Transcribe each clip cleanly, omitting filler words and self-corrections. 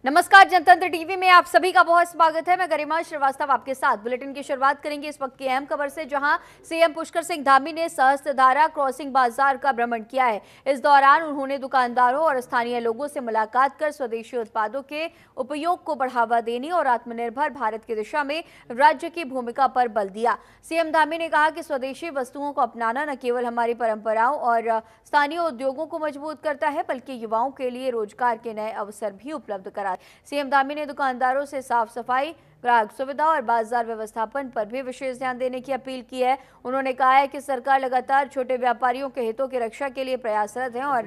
नमस्कार, जनतंत्र टीवी में आप सभी का बहुत स्वागत है। मैं गरिमा श्रीवास्तव आपके साथ बुलेटिन की शुरुआत करेंगे इस वक्त की अहम खबर से, जहां सीएम पुष्कर सिंह धामी ने सहस्त्रधारा क्रॉसिंग बाजार का भ्रमण किया है। इस दौरान उन्होंने दुकानदारों और स्थानीय लोगों से मुलाकात कर स्वदेशी उत्पादों के उपयोग को बढ़ावा देने और आत्मनिर्भर भारत की दिशा में राज्य की भूमिका पर बल दिया। सीएम धामी ने कहा कि स्वदेशी वस्तुओं को अपनाना न केवल हमारी परंपराओं और स्थानीय उद्योगों को मजबूत करता है, बल्कि युवाओं के लिए रोजगार के नए अवसर भी उपलब्ध करा। सीएम धामी ने दुकानदारों से साफ सफाई, ग्राहक सुविधा और बाजार व्यवस्थापन पर भी विशेष ध्यान देने की अपील की है। उन्होंने कहा है कि सरकार लगातार छोटे व्यापारियों के हितों की रक्षा के लिए प्रयासरत है और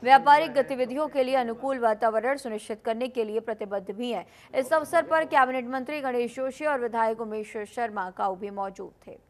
व्यापारिक गतिविधियों के लिए अनुकूल वातावरण सुनिश्चित करने के लिए प्रतिबद्ध भी है। इस अवसर पर कैबिनेट मंत्री गणेश जोशी और विधायक उमेश शर्मा काऊ भी मौजूद थे।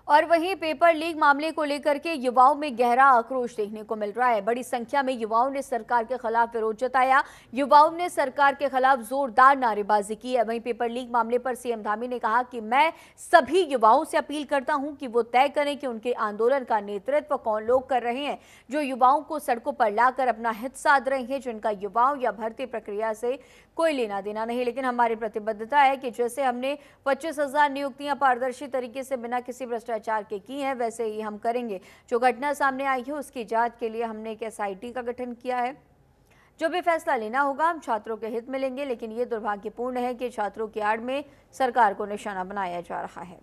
और वहीं पेपर लीक मामले को लेकर के युवाओं में गहरा आक्रोश देखने को मिल रहा है। बड़ी संख्या में युवाओं ने सरकार के खिलाफ विरोध जताया। युवाओं ने सरकार के खिलाफ जोरदार नारेबाजी की है। वहीं पेपर लीक मामले पर सीएम धामी ने कहा कि मैं सभी युवाओं से अपील करता हूं कि वो तय करें कि उनके आंदोलन का नेतृत्व कौन लोग कर रहे हैं, जो युवाओं को सड़कों पर लाकर अपना हित साध रहे हैं, जिनका युवाओं या भर्ती प्रक्रिया से कोई लेना देना नहीं। लेकिन हमारी प्रतिबद्धता है कि जैसे हमने 25,000 नियुक्तियां पारदर्शी तरीके से बिना किसी भ्रष्टाचार के की हैं, वैसे ही हम करेंगे। जो घटना सामने आई है उसकी जांच के लिए हमने एक एसआईटी का गठन किया है। जो भी फैसला लेना होगा हम छात्रों के हित में लेंगे, लेकिन ये दुर्भाग्यपूर्ण है कि छात्रों की आड़ में सरकार को निशाना बनाया जा रहा है।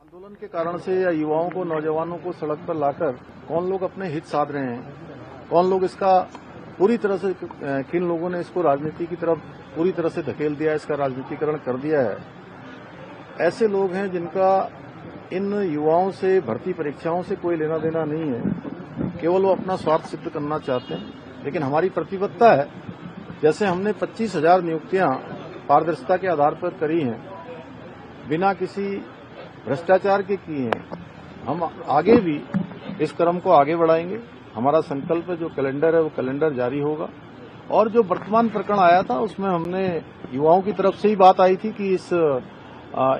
आंदोलन के कारण से या युवाओं को, नौजवानों को सड़क पर लाकर कौन लोग अपने हित साध रहे हैं, कौन लोग इसका पूरी तरह से, किन लोगों ने इसको राजनीति की तरफ पूरी तरह से धकेल दिया, इसका राजनीतिकरण कर दिया है। ऐसे लोग हैं जिनका इन युवाओं से, भर्ती परीक्षाओं से कोई लेना देना नहीं है, केवल वो अपना स्वार्थ सिद्ध करना चाहते हैं। लेकिन हमारी प्रतिबद्धता है, जैसे हमने 25,000 नियुक्तियां पारदर्शिता के आधार पर करी हैं, बिना किसी भ्रष्टाचार के की हैं, हम आगे भी इस क्रम को आगे बढ़ाएंगे। हमारा संकल्प है, जो कैलेंडर है वो कैलेंडर जारी होगा। और जो वर्तमान प्रकरण आया था उसमें हमने युवाओं की तरफ से ही बात आई थी कि इस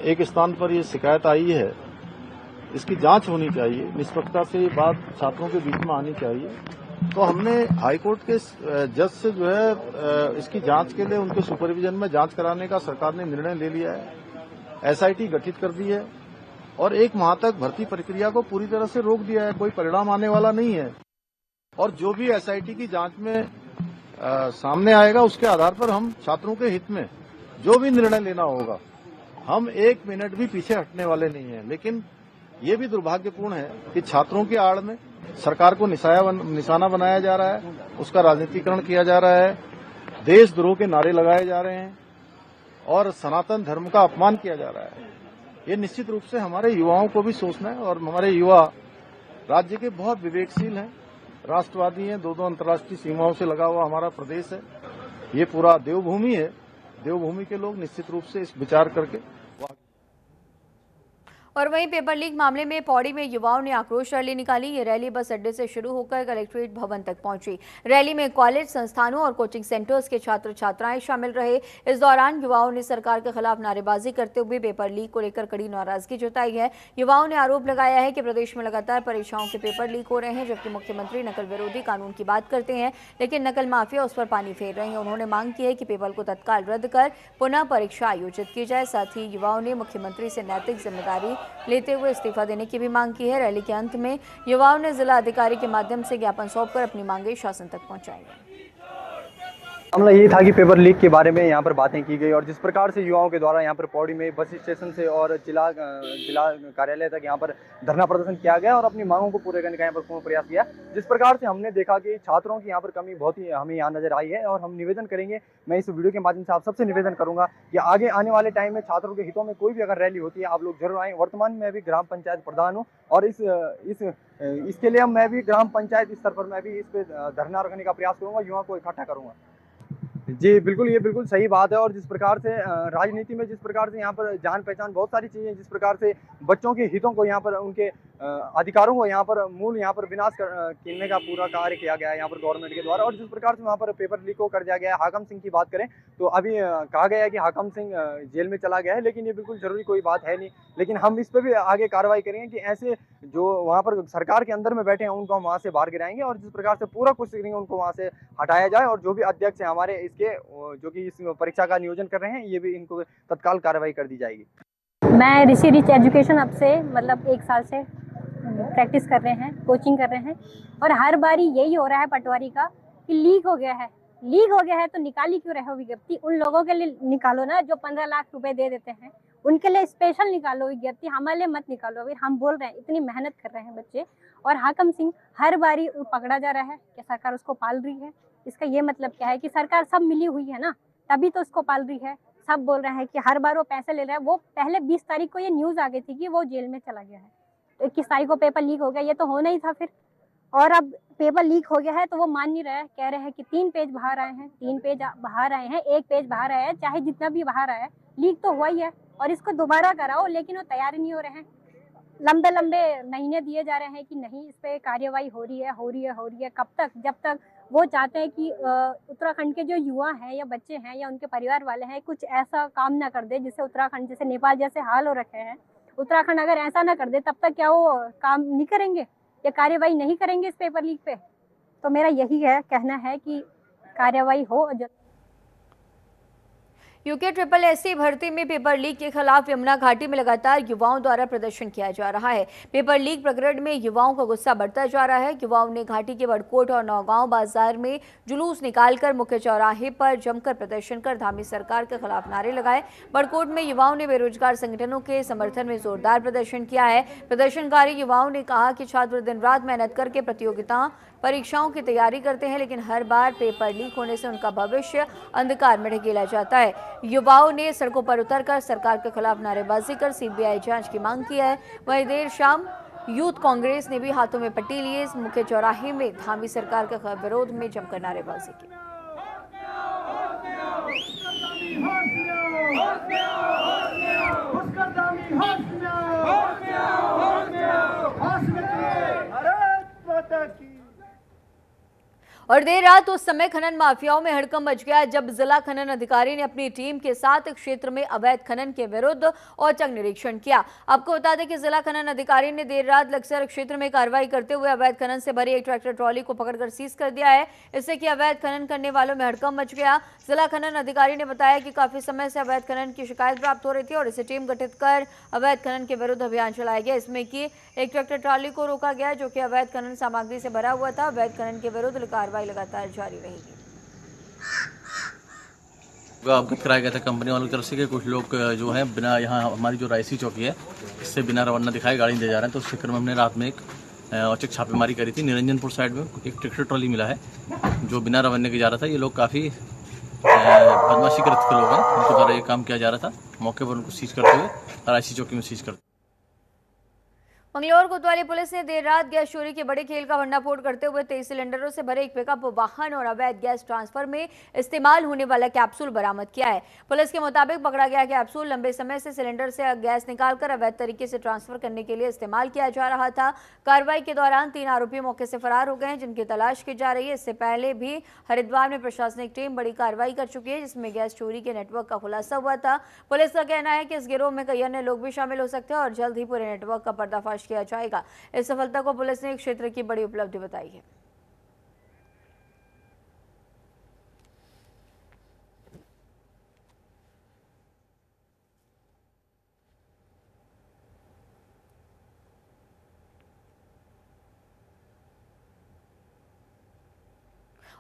एक स्थान पर ये शिकायत आई है, इसकी जांच होनी चाहिए, निष्पक्षता से ये बात छात्रों के बीच में आनी चाहिए। तो हमने हाईकोर्ट के जज से जो है इसकी जांच के लिए उनके सुपरविजन में जांच कराने का सरकार ने निर्णय ले लिया है। एसआईटी गठित कर दी है और 1 माह तक भर्ती प्रक्रिया को पूरी तरह से रोक दिया है। कोई परिणाम आने वाला नहीं है। और जो भी एसआईटी की जांच में सामने आएगा उसके आधार पर हम छात्रों के हित में जो भी निर्णय लेना होगा, हम 1 मिनट भी पीछे हटने वाले नहीं हैं। लेकिन ये भी दुर्भाग्यपूर्ण है कि छात्रों की आड़ में सरकार को निशाना बनाया जा रहा है, उसका राजनीतिकरण किया जा रहा है, देशद्रोह के नारे लगाए जा रहे हैं और सनातन धर्म का अपमान किया जा रहा है। ये निश्चित रूप से हमारे युवाओं को भी सोचना है। और हमारे युवा राज्य के बहुत विवेकशील हैं, राष्ट्रवादी हैं। 2 अंतर्राष्ट्रीय सीमाओं से लगा हुआ हमारा प्रदेश है, ये पूरा देवभूमि है। देवभूमि के लोग निश्चित रूप से इस विचार करके। और वहीं पेपर लीक मामले में पौड़ी में युवाओं ने आक्रोश रैली निकाली। ये रैली बस अड्डे से शुरू होकर कलेक्ट्रेट भवन तक पहुंची। रैली में कॉलेज, संस्थानों और कोचिंग सेंटर्स के छात्र छात्राएं शामिल रहे। इस दौरान युवाओं ने सरकार के खिलाफ नारेबाजी करते हुए पेपर लीक को लेकर कड़ी नाराजगी जताई है। युवाओं ने आरोप लगाया है कि प्रदेश में लगातार परीक्षाओं के पेपर लीक हो रहे हैं, जबकि मुख्यमंत्री नकल विरोधी कानून की बात करते हैं, लेकिन नकल माफिया उस पर पानी फेर रहे हैं। उन्होंने मांग की है कि पेपर को तत्काल रद्द कर पुनः परीक्षा आयोजित की जाए। साथ ही युवाओं ने मुख्यमंत्री से नैतिक जिम्मेदारी लेते हुए इस्तीफा देने की भी मांग की है। रैली के अंत में युवाओं ने जिला अधिकारी के माध्यम से ज्ञापन सौंपकर अपनी मांगें शासन तक पहुंचाई। मामला यही था कि पेपर लीक के बारे में यहाँ पर बातें की गई और जिस प्रकार से युवाओं के द्वारा यहाँ पर पौड़ी में बस स्टेशन से और जिला कार्यालय तक यहाँ पर धरना प्रदर्शन किया गया और अपनी मांगों को पूरे करने का यहाँ पर पूर्ण प्रयास किया। जिस प्रकार से हमने देखा कि छात्रों की यहाँ पर कमी बहुत ही हमें यहाँ नजर आई है और हम निवेदन करेंगे, मैं इस वीडियो के माध्यम से आप सबसे निवेदन करूंगा कि आगे आने वाले टाइम में छात्रों के हितों में कोई भी अगर रैली होती है आप लोग जरूर आएँ। वर्तमान में मैं भी ग्राम पंचायत प्रधान हूँ और इसके लिए मैं भी ग्राम पंचायत स्तर पर मैं भी इस पे धरना रखने का प्रयास करूंगा, युवाओं को इकट्ठा करूंगा। जी बिल्कुल, ये बिल्कुल सही बात है। और जिस प्रकार से राजनीति में जिस प्रकार से यहाँ पर जान पहचान बहुत सारी चीज़ें, जिस प्रकार से बच्चों के हितों को यहाँ पर उनके अधिकारों को यहाँ पर विनाश कीनने का पूरा कार्य किया गया है यहाँ पर गवर्नमेंट के द्वारा। और जिस प्रकार से वहाँ पर पेपर लीक को कर दिया गया है, हाकम सिंह की बात करें तो अभी कहा गया है कि हाकम सिंह जेल में चला गया है, लेकिन ये बिल्कुल जरूरी कोई बात है नहीं। लेकिन हम इस पर भी आगे कार्रवाई करेंगे कि ऐसे जो वहाँ पर सरकार के अंदर में बैठे हैं उनको हम वहाँ से बाहर गिराएंगे और जिस प्रकार से पूरा कोशिश करेंगे उनको वहाँ से हटाया जाए। और जो भी अध्यक्ष हैं हमारे इसके, जो कि इस परीक्षा का नियोजन कर रहे हैं, ये भी इनको तत्काल कार्रवाई कर दी जाएगी। मैं ऋषि रिच एजुकेशन अब से मतलब 1 साल से प्रैक्टिस कर रहे हैं, कोचिंग कर रहे हैं, और हर बारी यही हो रहा है पटवारी का कि लीक हो गया है तो निकाली क्यों रहे हो विज्ञप्ति? उन लोगों के लिए निकालो ना जो 15 लाख रुपए दे देते हैं, उनके लिए स्पेशल निकालो विज्ञप्ति, हमारे लिए मत निकालो। अभी हम बोल रहे हैं इतनी मेहनत कर रहे हैं बच्चे, और हाकम सिंह हर बारी पकड़ा जा रहा है कि सरकार उसको पाल रही है। इसका ये मतलब क्या है कि सरकार सब मिली हुई है ना, तभी तो उसको पाल रही है। सब बोल रहे हैं कि हर बार वो पैसे ले रहा है। वो पहले 20 तारीख को ये न्यूज़ आ गई थी कि वो जेल में चला गया है, तो 21 तारीख को पेपर लीक हो गया, ये तो होना ही था फिर। और अब पेपर लीक हो गया है तो वो मान नहीं रहा है, कह रहे हैं कि 3 पेज बाहर आए हैं, 3 पेज बाहर आए हैं, 1 पेज बाहर आया है, चाहे जितना भी बाहर आया है, लीक तो हुआ ही है और इसको दोबारा कराओ, लेकिन वो तैयार नहीं हो रहे हैं। लंबे महीने दिए जा रहे हैं कि नहीं इस पे कार्यवाही हो रही है। कब तक? जब तक वो चाहते हैं कि उत्तराखंड के जो युवा हैं या बच्चे हैं या उनके परिवार वाले हैं कुछ ऐसा काम ना कर दे जिससे उत्तराखंड जैसे नेपाल जैसे हाल हो रखे हैं, उत्तराखंड अगर ऐसा ना कर दे तब तक क्या वो काम नहीं करेंगे या कार्यवाही नहीं करेंगे इस पेपर लीक पे? तो मेरा यही है कहना है कि कार्यवाही हो। यूके SSC भर्ती में पेपर लीक के खिलाफ यमुना घाटी में लगातार युवाओं द्वारा प्रदर्शन किया जा रहा है। पेपर लीक प्रकरण में युवाओं का गुस्सा बढ़ता जा रहा है। युवाओं ने घाटी के बड़कोट और नौगांव बाजार में जुलूस निकालकर मुख्य चौराहे पर जमकर प्रदर्शन कर धामी सरकार के खिलाफ नारे लगाए। बड़कोट में युवाओं ने बेरोजगार संगठनों के समर्थन में जोरदार प्रदर्शन किया है। प्रदर्शनकारी युवाओं ने कहा कि छात्र दिन रात मेहनत करके प्रतियोगिता परीक्षाओं की तैयारी करते हैं, लेकिन हर बार पेपर लीक होने से उनका भविष्य अंधकार में ढकेला जाता है। युवाओं ने सड़कों पर उतरकर सरकार के खिलाफ नारेबाजी कर CBI जांच की मांग की है। वहीं देर शाम यूथ कांग्रेस ने भी हाथों में पट्टी लिए मुख्य चौराहे में धामी सरकार के विरोध में जमकर नारेबाजी की। और देर रात उस समय खनन माफियाओं में हड़कंप मच गया जब जिला खनन अधिकारी ने अपनी टीम के साथ क्षेत्र में अवैध खनन के विरुद्ध औचक निरीक्षण किया। आपको बता दें कि जिला खनन अधिकारी ने देर रात लक्सर क्षेत्र में कार्रवाई करते हुए अवैध खनन से भरी एक ट्रैक्टर ट्रॉली को पकड़कर सीज कर दिया है। इससे कि अवैध खनन करने वालों में हड़कंप मच गया। जिला खनन अधिकारी ने बताया कि काफी समय से अवैध खनन की शिकायत प्राप्त हो रही थी और इसे टीम गठित कर अवैध खनन के विरुद्ध अभियान चलाया गया। इसमें कि एक ट्रैक्टर ट्रॉली को रोका गया जो कि अवैध खनन सामग्री से भरा हुआ था। अवैध खनन के विरुद्ध कार्रवाई लगातार जारी रहेगी। अवगत कराया गया था कंपनी वालों की तरफ से कि कुछ लोग जो हैं बिना, यहाँ हमारी जो रायसी चौकी है इससे बिना रवाना दिखाए गाड़ी दे जा रहे हैं, तो उस चक्कर में हमने रात में एक औचक छापेमारी करी थी। निरंजनपुर साइड में एक ट्रैक्टर ट्रॉली मिला है जो बिना रवाने के जा रहा था। ये लोग काफ़ी बदमाशी करते के लोग हैं, उनके द्वारा ये काम किया जा रहा था। मौके पर उनको सीज करते हुए रायसी चौकी में सीज करते। मंगलौर कोतवाली पुलिस ने देर रात गैस चोरी के बड़े खेल का भंडाफोड़ करते हुए 23 सिलेंडरों से भरे एक पिकअप वाहन और अवैध गैस ट्रांसफर में इस्तेमाल होने वाला कैप्सूल बरामद किया है। पुलिस के मुताबिक पकड़ा गया कैप्सूल लंबे समय से सिलेंडर से गैस निकालकर अवैध तरीके से ट्रांसफर करने के लिए इस्तेमाल किया जा रहा था। कार्रवाई के दौरान 3 आरोपी मौके से फरार हो गए हैं, जिनकी तलाश की जा रही है। इससे पहले भी हरिद्वार में प्रशासनिक टीम बड़ी कार्रवाई कर चुकी है, जिसमें गैस चोरी के नेटवर्क का खुलासा हुआ था। पुलिस का कहना है कि इस गिरोह में कई अन्य लोग भी शामिल हो सकते हैं और जल्द ही पूरे नेटवर्क का पर्दाफाश किया जाएगा। इस सफलता को पुलिस ने क्षेत्र की बड़ी उपलब्धि बताई है।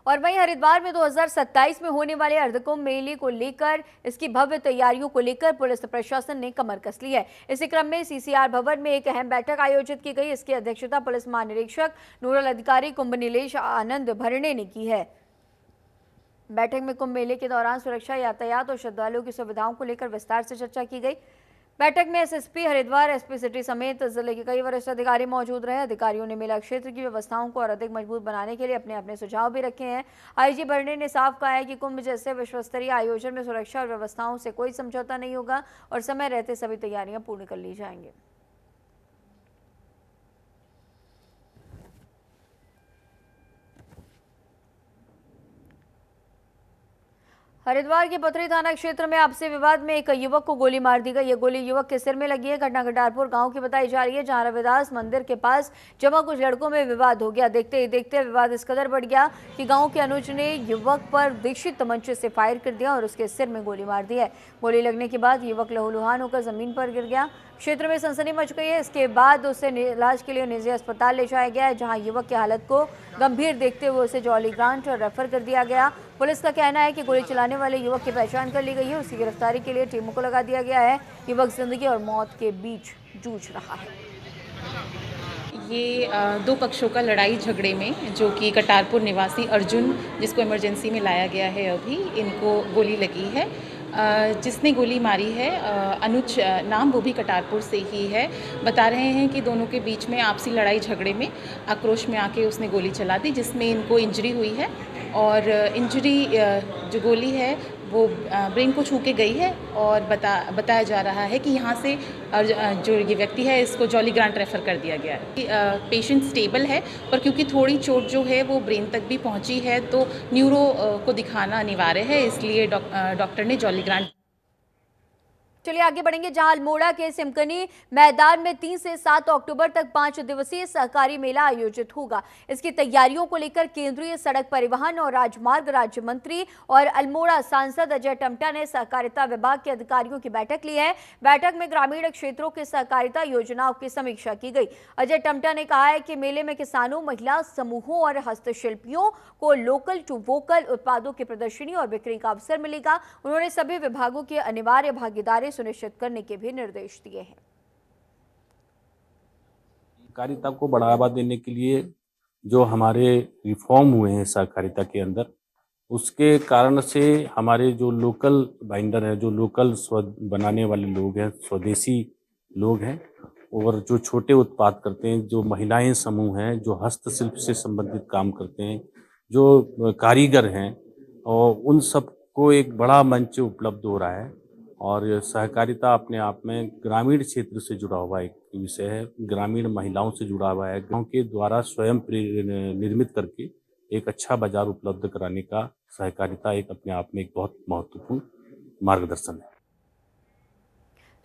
और वहीं हरिद्वार में 2027 में होने वाले अर्धकुंभ मेले को लेकर इसकी भव्य तैयारियों को लेकर पुलिस प्रशासन ने कमर कस ली है। इसी क्रम में CCR भवन में एक अहम बैठक आयोजित की गई। इसकी अध्यक्षता पुलिस महानिरीक्षक नोडल अधिकारी कुंभ नीलेश आनंद भरणे ने की है। बैठक में कुंभ मेले के दौरान सुरक्षा, यातायात और श्रद्धालुओं की सुविधाओं को लेकर विस्तार से चर्चा की गई। बैठक में SSP हरिद्वार, SP सिटी समेत जिले के कई वरिष्ठ अधिकारी मौजूद रहे। अधिकारियों ने मेला क्षेत्र की व्यवस्थाओं को और अधिक मजबूत बनाने के लिए अपने अपने सुझाव भी रखे हैं। IG भरणे ने साफ कहा है कि कुंभ जैसे विश्वस्तरीय आयोजन में सुरक्षा और व्यवस्थाओं से कोई समझौता नहीं होगा और समय रहते सभी तैयारियां पूर्ण कर ली जाएंगी। हरिद्वार के पथरी थाना क्षेत्र में आपसी विवाद में एक युवक को गोली मार दी गई। ये गोली युवक के सिर में लगी है। घटना कटारपुर गांव की बताई जा रही है, जहां रविदास मंदिर के पास जमा कुछ लड़कों में विवाद हो गया। देखते ही देखते विवाद इस कदर बढ़ गया कि गांव के अनुज ने युवक पर दीक्षित तमंचे से फायर कर दिया और उसके सिर में गोली मार दी है। गोली लगने के बाद युवक लहूलुहान होकर जमीन पर गिर गया। क्षेत्र में सनसनी मच गई है। इसके बाद उसे इलाज के लिए निजी अस्पताल ले जाया गया है, जहां युवक की हालत को गंभीर देखते हुए उसे जॉली ग्रांट रेफर कर दिया गया। पुलिस का कहना है कि गोली चलाने वाले युवक की पहचान कर ली गई है। उसकी गिरफ्तारी के लिए टीमों को लगा दिया गया है। युवक जिंदगी और मौत के बीच जूझ रहा है। ये दो पक्षों का लड़ाई झगड़े में, जो कि कटारपुर निवासी अर्जुन, जिसको इमरजेंसी में लाया गया है, अभी इनको गोली लगी है। जिसने गोली मारी है अनुज नाम, वो भी कटारपुर से ही है। बता रहे हैं कि दोनों के बीच में आपसी लड़ाई झगड़े में आक्रोश में आके उसने गोली चला दी, जिसमें इनको इंजरी हुई है। और इंजरी जो गोली है वो ब्रेन को छू के गई है। और बताया जा रहा है कि यहाँ से जो ये व्यक्ति है, इसको जॉली ग्रांट रेफ़र कर दिया गया है। पेशेंट स्टेबल है, पर क्योंकि थोड़ी चोट जो है वो ब्रेन तक भी पहुँची है, तो न्यूरो को दिखाना अनिवार्य है, इसलिए डॉक्टर ने जॉली ग्रांट। चलिए आगे बढ़ेंगे, जहां अल्मोड़ा के सिमकनी मैदान में 3 से 7 अक्टूबर तक 5 दिवसीय सहकारी मेला आयोजित होगा। इसकी तैयारियों को लेकर केंद्रीय सड़क परिवहन और राजमार्ग राज्य मंत्री और अल्मोड़ा सांसद अजय टम्टा ने सहकारिता विभाग के अधिकारियों की बैठक ली है। बैठक में ग्रामीण क्षेत्रों के सहकारिता योजनाओं की समीक्षा की गई। अजय टम्टा ने कहा है कि मेले में किसानों, महिला समूहों और हस्तशिल्पियों को लोकल टू वोकल उत्पादों की प्रदर्शनी और बिक्री का अवसर मिलेगा। उन्होंने सभी विभागों की अनिवार्य भागीदारी सुनिश्चित करने के भी निर्देश दिए हैं। सहकारिता को बढ़ावा देने के लिए जो हमारे रिफॉर्म हुए हैं सहकारिता के अंदर, उसके कारण से हमारे जो लोकल बाइंडर हैं, जो लोकल बनाने वाले लोग हैं, स्वदेशी लोग हैं, और जो छोटे उत्पाद करते हैं, जो महिलाएं समूह हैं, जो हस्तशिल्प से संबंधित काम करते हैं, जो कारीगर हैं, और उन सबको एक बड़ा मंच उपलब्ध हो रहा है। और सहकारिता अपने आप में ग्रामीण क्षेत्र से जुड़ा हुआ एक विषय है, ग्रामीण महिलाओं से जुड़ा हुआ है। गांव के द्वारा स्वयं निर्मित करके एक अच्छा बाजार उपलब्ध कराने का सहकारिता एक अपने आप में एक बहुत महत्वपूर्ण मार्गदर्शन है।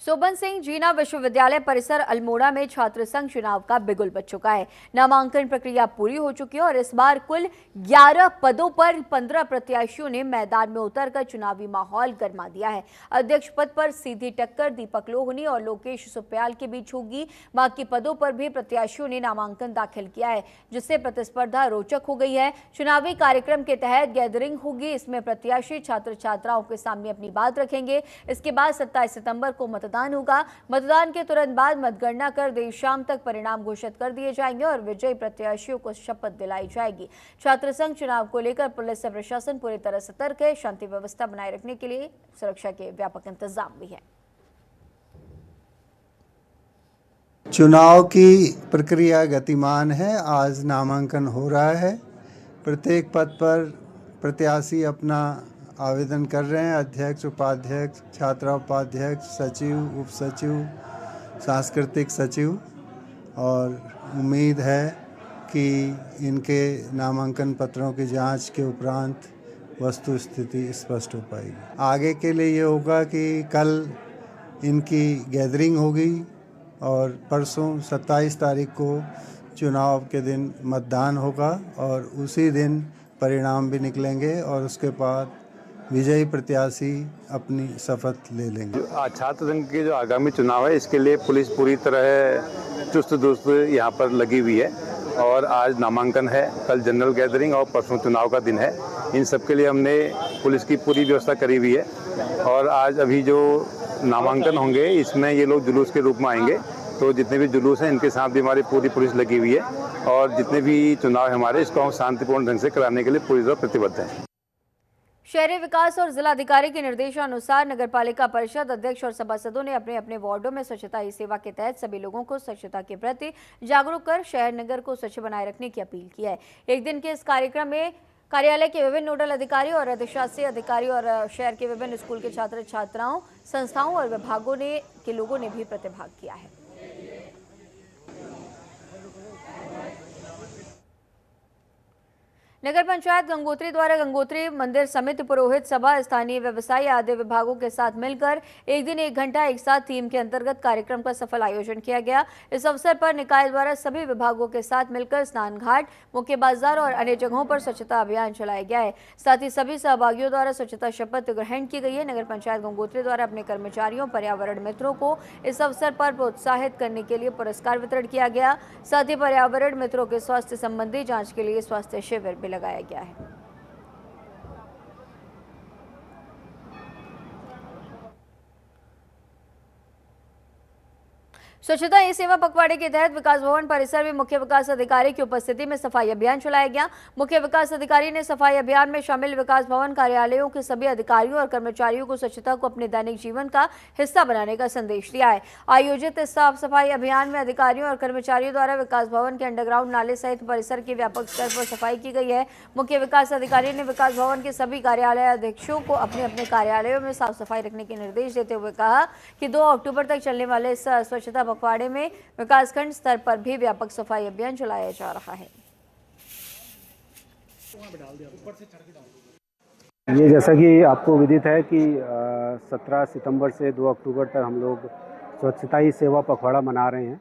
सोबन सिंह जीना विश्वविद्यालय परिसर अल्मोड़ा में छात्र संघ चुनाव का बिगुल बज चुका है। नामांकन प्रक्रिया पूरी हो चुकी है और इस बार कुल 11 पदों पर 15 प्रत्याशियों ने मैदान में उतरकर चुनावी माहौल गरमा दिया है। अध्यक्ष पद पर सीधी टक्कर दीपक लोहनी और लोकेश सुप्याल के बीच होगी। बाकी पदों पर भी प्रत्याशियों ने नामांकन दाखिल किया है, जिससे प्रतिस्पर्धा रोचक हो गई है। चुनावी कार्यक्रम के तहत गैदरिंग होगी। इसमें प्रत्याशी छात्र छात्राओं के सामने अपनी बात रखेंगे। इसके बाद 27 सितंबर को मतदान होगा। मतदान के तुरंत बाद मतगणना कर देर शाम तक परिणाम घोषित कर दिए जाएंगे और विजयी प्रत्याशियों को शपथ दिलाई जाएगी। छात्र संघ चुनाव को लेकर पुलिस और प्रशासन पूरी तरह सतर्क है। शांति व्यवस्था बनाए रखने के लिए सुरक्षा के व्यापक इंतजाम भी है। चुनाव की प्रक्रिया गतिमान है। आज नामांकन हो रहा है। प्रत्येक पद पर प्रत्याशी अपना आवेदन कर रहे हैं। अध्यक्ष, उपाध्यक्ष, छात्रा उपाध्यक्ष, सचिव, उप सचिव, सांस्कृतिक सचिव, और उम्मीद है कि इनके नामांकन पत्रों की जांच के उपरांत वस्तु स्थिति स्पष्ट हो पाएगी। आगे के लिए ये होगा कि कल इनकी गैदरिंग होगी और परसों 27 तारीख को चुनाव के दिन मतदान होगा और उसी दिन परिणाम भी निकलेंगे और उसके बाद विजयी प्रत्याशी अपनी शपथ ले लेंगे। छात्र संघ के जो आगामी चुनाव है, इसके लिए पुलिस पूरी तरह चुस्त दुरुस्त यहाँ पर लगी हुई है और आज नामांकन है, कल जनरल गैदरिंग और परसों चुनाव का दिन है। इन सब के लिए हमने पुलिस की पूरी व्यवस्था करी हुई है और आज अभी जो नामांकन होंगे इसमें ये लोग जुलूस के रूप में आएंगे, तो जितने भी जुलूस हैं इनके साथ भी हमारी पूरी पुलिस लगी हुई है और जितने भी चुनाव हमारे इसको हम शांतिपूर्ण ढंग से कराने के लिए पूरी तरह प्रतिबद्ध हैं। शहरी विकास और जिलाधिकारी के निर्देशानुसार नगरपालिका परिषद अध्यक्ष और सभासदों ने अपने अपने वार्डों में स्वच्छता ही सेवा के तहत सभी लोगों को स्वच्छता के प्रति जागरूक कर शहर नगर को स्वच्छ बनाए रखने की अपील की है। एक दिन के इस कार्यक्रम में कार्यालय के विभिन्न नोडल अधिकारी और अधिशासी अधिकारी और शहर के विभिन्न स्कूल के छात्र छात्राओं, संस्थाओं और विभागों के लोगों ने भी प्रतिभाग किया है। नगर पंचायत गंगोत्री द्वारा गंगोत्री मंदिर समिति, पुरोहित सभा, स्थानीय व्यवसायी आदि विभागों के साथ मिलकर एक दिन 1 घंटा एक साथ थीम के अंतर्गत कार्यक्रम का सफल आयोजन किया गया। इस अवसर पर निकाय द्वारा सभी विभागों के साथ मिलकर स्नान घाट, मुख्य बाजार और अन्य जगहों पर स्वच्छता अभियान चलाया गया है। साथ ही सभी सहभागियों द्वारा स्वच्छता शपथ ग्रहण की गई है। नगर पंचायत गंगोत्री द्वारा अपने कर्मचारियों, पर्यावरण मित्रों को इस अवसर पर प्रोत्साहित करने के लिए पुरस्कार वितरण किया गया। साथ ही पर्यावरण मित्रों के स्वास्थ्य संबंधी जाँच के लिए स्वास्थ्य शिविर भी लगाया गया है। स्वच्छता ही सेवा पखवाड़े के तहत विकास भवन परिसर में मुख्य विकास अधिकारी की उपस्थिति में सफाई अभियान चलाया गया। मुख्य विकास अधिकारी ने सफाई अभियान में शामिल विकास भवन कार्यालयों के सभी अधिकारियों और कर्मचारियों को स्वच्छता को अपने दैनिक जीवन का हिस्सा बनाने का संदेश दिया है। आयोजित इस साफ सफाई अभियान में अधिकारियों और कर्मचारियों द्वारा विकास भवन के अंडरग्राउंड नाले सहित परिसर की व्यापक स्तर पर सफाई की गई है। मुख्य विकास अधिकारी ने विकास भवन के सभी कार्यालय अध्यक्षों को अपने अपने कार्यालयों में साफ सफाई रखने के निर्देश देते हुए कहा कि 2 अक्टूबर तक चलने वाले इस स्वच्छता पखवाड़े में विकासखंड स्तर पर भी व्यापक सफाई अभियान चलाया जा रहा है। ये जैसा कि आपको विदित है कि 17 सितंबर से 2 अक्टूबर तक हम लोग स्वच्छता ही सेवा पखवाड़ा मना रहे हैं।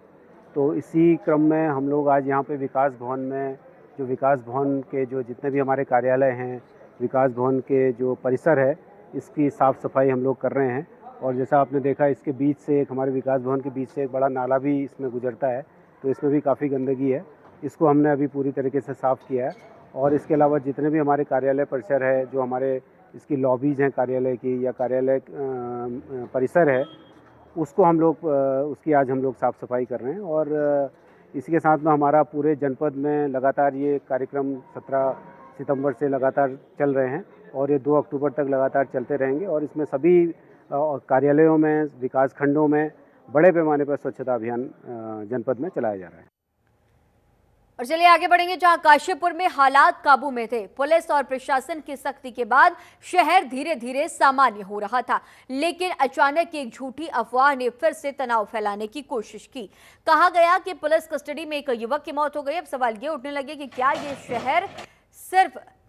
तो इसी क्रम में हम लोग आज यहाँ पे विकास भवन में जो विकास भवन के जो जितने भी हमारे कार्यालय हैं, विकास भवन के जो परिसर है, इसकी साफ़ सफाई हम लोग कर रहे हैं। और जैसा आपने देखा, इसके बीच से एक हमारे विकास भवन के बीच से एक बड़ा नाला भी इसमें गुजरता है, तो इसमें भी काफ़ी गंदगी है। इसको हमने अभी पूरी तरीके से साफ़ किया है। और इसके अलावा जितने भी हमारे कार्यालय परिसर है, जो हमारे इसकी लॉबीज़ हैं कार्यालय की या कार्यालय परिसर है, उसको हम लोग उसकी आज हम लोग साफ़ सफाई कर रहे हैं। और इसी के साथ में हमारा पूरे जनपद में लगातार ये कार्यक्रम 17 सितंबर से लगातार चल रहे हैं और ये 2 अक्टूबर तक लगातार चलते रहेंगे। और इसमें सभी कार्यालयों में, विकास खंडों में बड़े पैमाने पर स्वच्छता अभियान जनपद में चलाया जा रहा है। और चलिए आगे बढ़ेंगे, जहां काशीपुर में हालात काबू में थे। पुलिस और प्रशासन की सख्ती के बाद शहर धीरे धीरे सामान्य हो रहा था, लेकिन अचानक एक झूठी अफवाह ने फिर से तनाव फैलाने की कोशिश की। कहा गया कि पुलिस कस्टडी में एक युवक की मौत हो गई। अब सवाल ये उठने लगे कि क्या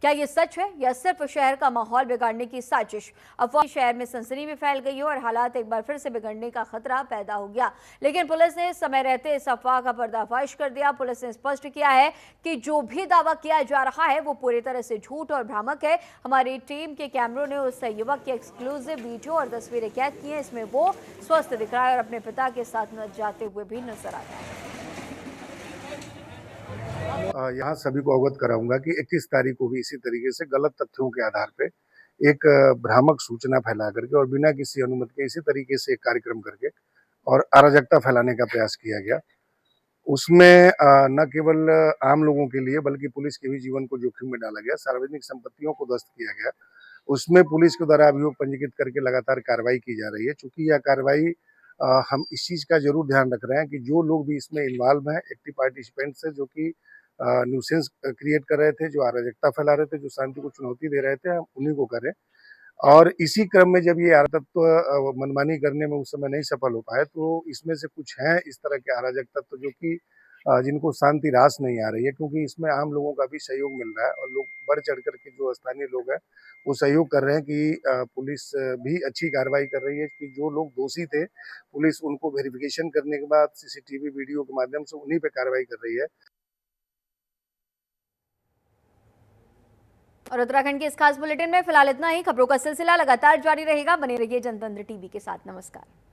ये सच है या सिर्फ शहर का माहौल बिगाड़ने की साजिश। अफवाह शहर में सनसनी भी फैल गई है और हालात एक बार फिर से बिगड़ने का खतरा पैदा हो गया। लेकिन पुलिस ने समय रहते इस अफवाह का पर्दाफाश कर दिया। पुलिस ने स्पष्ट किया है कि जो भी दावा किया जा रहा है वो पूरी तरह से झूठ और भ्रामक है। हमारी टीम के कैमरों ने उस युवक की एक्सक्लूसिव वीडियो और तस्वीरें कैद की हैं। इसमें वो स्वस्थ दिख रहा है और अपने पिता के साथ जाते हुए भी नजर आता है। यहाँ सभी को अवगत कराऊंगा कि 21 तारीख को भी इसी तरीके से गलत तथ्यों के आधार पे एक भ्रामक सूचना फैला करके और बिना किसी अनुमति के इसी तरीके से एक कार्यक्रम करके और अराजकता फैलाने का प्रयास किया गया। उसमें न केवल आम लोगों के लिए बल्कि पुलिस के भी जीवन को जोखिम में डाला गया, सार्वजनिक संपत्तियों को ध्वस्त किया गया। उसमें पुलिस के द्वारा अभियोग पंजीकृत करके लगातार कार्रवाई की जा रही है। चूंकि यह कार्रवाई हम इस चीज का जरूर ध्यान रख रहे हैं कि जो लोग भी इसमें इन्वॉल्व हैं, एक्टिव पार्टिसिपेंट्स है, जो कि न्यूसेंस क्रिएट कर रहे थे, जो अराजकता फैला रहे थे, जो शांति को चुनौती दे रहे थे, हम उन्हीं को करें। और इसी क्रम में जब ये अराजक तत्व मनमानी करने में उस समय नहीं सफल हो पाए, तो इसमें से कुछ हैं इस तरह के अराजक तत्व जो कि जिनको शांति रास नहीं आ रही है, क्योंकि इसमें आम लोगों का भी सहयोग मिल रहा है और लोग बढ़ चढ़ करके जो स्थानीय लोग हैं वो सहयोग कर रहे हैं कि पुलिस भी अच्छी कार्रवाई कर रही है कि जो लोग दोषी थे, पुलिस उनको वेरिफिकेशन करने के बाद सीसीटीवी वीडियो के माध्यम से उन्हीं पे कार्रवाई कर रही है। और उत्तराखंड के इस खास बुलेटिन में फिलहाल इतना ही। खबरों का सिलसिला लगातार जारी रहेगा। बने रहिए जनतंत्र टीवी के साथ। नमस्कार।